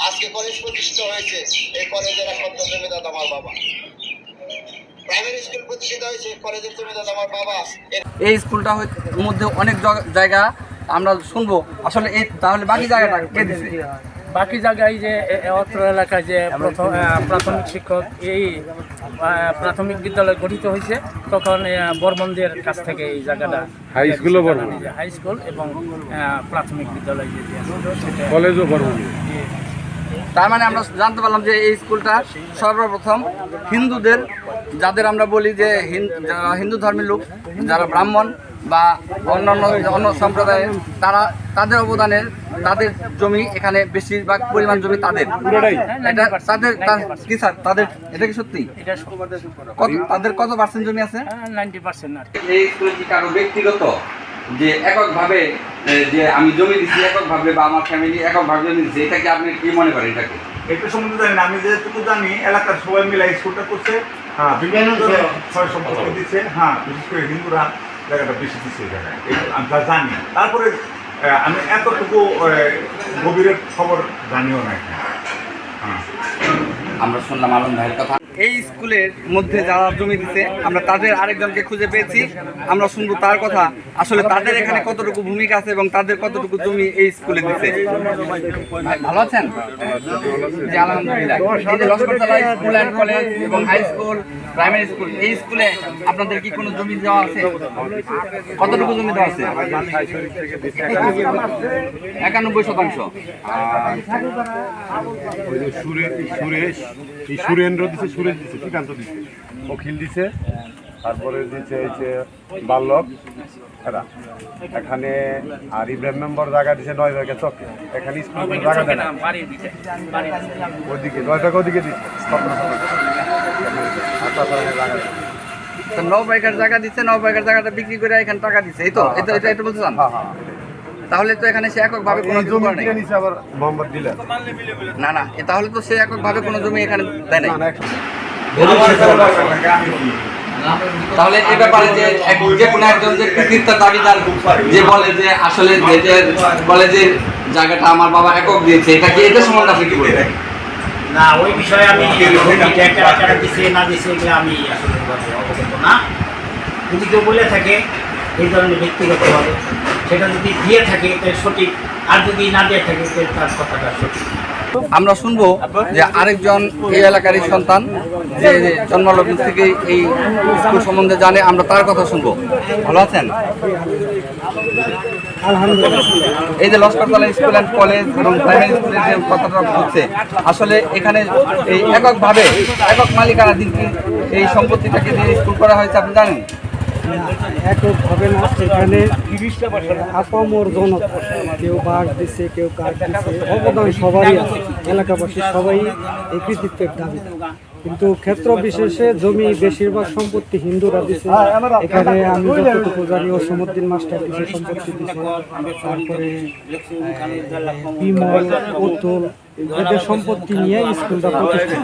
আজকে কলেজ প্রতিষ্ঠিত হয়েছে, এই কলেজের একমাত্র জমিদার আমার বাবা। প্রাইমারি স্কুল প্রতিষ্ঠিত হয়েছে, কলেজের জমিদার আমার বাবা। এই স্কুলটা মধ্যে অনেক জায়গা আমরা শুনবো, আসলে এই তাহলে বাকি জায়গাটা কে দিচ্ছে? বাকি জায়গায় যে অত্র এলাকায় যে প্রাথমিক শিক্ষক এই প্রাথমিক বিদ্যালয় গঠিত হয়েছে, তখন বর্মনদের কাছ থেকে এই জায়গাটা হাই স্কুল এবং প্রাথমিক বিদ্যালয় কলেজও বর্মন। তার মানে আমরা জানতে পারলাম যে এই স্কুলটা সর্বপ্রথম হিন্দুদের, যাদের আমরা বলি যে হিন্দু ধর্মের লোক, যারা ব্রাহ্মণ বা অন্য সম্প্রদায়ের, তাদের অবদানের, তাদের জমি এখানে বেশিরভাগ পরিমাণ জমি তাদের। এটা কি স্যার, তাদের এটা কি সত্যি? তাদের কত পার্সেন্ট জমি আছে? 90%। এই স্কুলে কি কারো ব্যক্তিগত যে এককভাবে যে আমি জমি দিচ্ছি এককভাবে, বা আমার ফ্যামিলি এককভাবে জমি দিচ্ছে, এটা কি আপনি কি মনে করেন? এটাকে একটু সম্বন্ধে জানি না, আমি যেটুকু জানি এলাকার সবাই মিলে স্কুলটা করছে। হ্যাঁ, বিভিন্ন ছয় সম্পত্তি দিচ্ছে। হ্যাঁ, বিশেষ করে হিন্দুরা জায়গাটা বেশি দিচ্ছে এই জায়গায়, আমি তা জানি। তারপরে আমি এতটুকু গভীরের খবর জানিও না। হ্যাঁ, আমরা শুনলাম আলম ভাইয়ের কথা। এই স্কুলের মধ্যে যারা জমি দিচ্ছে, আমরা তাদের আরেকজনকে খুঁজে পেয়েছি, আমরা শুনবো তার কথা, আসলে তাদের এখানে কতটুকু ভূমিকা আছে এবং তাদের কতটুকু জমি এই স্কুলে দিচ্ছে। ভালো আছেন? জি আলহামদুলিল্লাহ। এই যে লস্করতলা স্কুল অ্যান্ড কলেজ এবং হাই স্কুল, প্রাইমারি স্কুল, এই স্কুলে আপনাদের কি কোনো জমি দেওয়া আছে? কতটুকু জমি দেওয়া আছে? 91%। সুরেন্দ্র দিচ্ছে, সুরেশ দিচ্ছে, শ্রীকান্ত দিচ্ছে, অখিল দিচ্ছে, তারপরে দিচ্ছে হচ্ছে বাল্লভ এরা এখানে, আর ইব্রাহিম মেম্বর জায়গা দিচ্ছে 9 ভাগে চকে। এখানে স্কুল জায়গা দেয় না, ওইদিকে 9 ভাগে ওদিকে দিচ্ছে। 9 ভাগের জায়গা দিচ্ছে, 9 ভাগের জায়গাটা বিক্রি করে এখানে টাকা দিচ্ছে, এই তো? এটা বলতে চান? তাহলে তো এখানে সে এককভাবে কোনো জমি নেই। আবার মোহাম্মদ দিলা না, তাহলে তো সে এককভাবে কোনো জমি এখানে দেয় নাই। তাহলে এই ব্যাপারে যে কোনো একজন যে কৃতিত্বের দাবিদার যে বলে যে আসলে বলে যে জায়গাটা আমার বাবা একক দিয়েছে, এটা কি, এটা সম্বন্ধে আপনি কি বলবেন? না, ওই বিষয়ে আমি দিচ্ছে না দিচ্ছে এগুলো আমি আসলে অবগত না। যদি কেউ বলে থাকে এই ধরনের ব্যক্তিগতভাবে, সেটা যদি দিয়ে থাকে সঠিক, আর যদি না দিয়ে থাকে তার কথাটা সঠিক। আমরা শুনবো যে আরেকজন এই এলাকারই সন্তান, যে জন্মলগ্ন থেকে এই স্কুল সম্বন্ধে জানে, আমরা তার কথা শুনবো। ভালো আছেন? এই যে লস্করতলা স্কুল অ্যান্ড কলেজ এবং প্রাইমারি স্কুলের যে কথাটা হচ্ছে, আসলে এখানে এই এককভাবে একক মালিকানাধীন এই সম্পত্তিটাকে দিয়ে স্কুল করা হয়েছে, আপনি জানেন? এককভাবে না, এখানে আপামর জনক, কেউ বাঘ দিচ্ছে, কেউ কাঠ দিচ্ছে, অবদান সবারই আছে। এলাকাবাসী সবাই এই কৃতিত্বের দাবি, কিন্তু ক্ষেত্র বিশেষে জমি বেশিরভাগ সম্পত্তি হিন্দুরা দিচ্ছে। এখানে আমি যতটুকু জানি ওসমুদ্দিন মাস্টার দিচ্ছে সম্পত্তি দিচ্ছে, তারপরে বিমল, উত্তল, এদের সম্পত্তি নিয়ে স্কুলটা প্রতিষ্ঠিত।